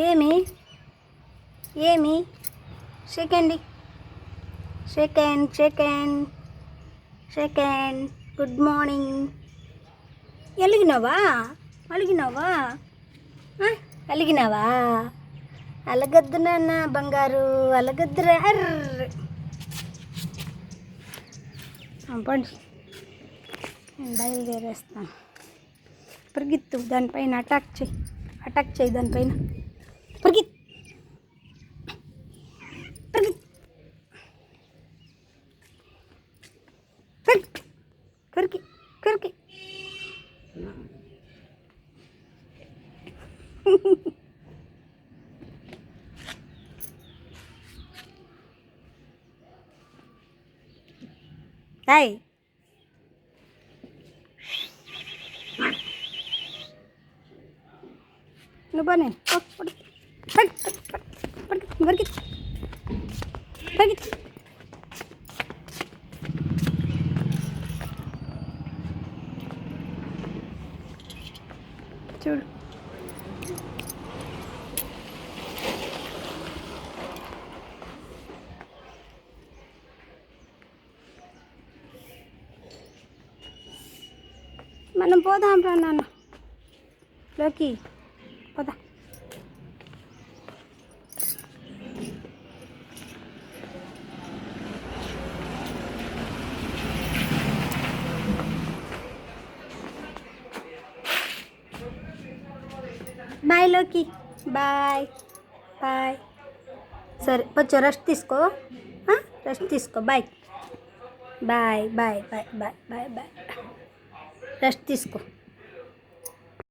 ఏమి ఏమి second second second second good morning. అలిగినావా అలిగినావా అలిగినావా? అలగద్దు నాన్న బంగారు, అలగద్దురా. అర్ర పండి, నేను బయలుదేరేస్తాను. పరిగెత్తు, దానిపైన అటాక్ చేయి దానిపైన. పరిగెత్తు పరిగెత్తు కరికి కరికి. హాయ్ నువ్వు బానే చూడు. మనం పోదాం రా నాన్న, లోకి పోదా. బాయ్ లోకి, బాయ్ బాయ్. సరే కొంచెం రెస్ట్ తీసుకో, రెస్ట్ తీసుకో. Bye bye bye bye bye bye bye. Rest తీసుకో.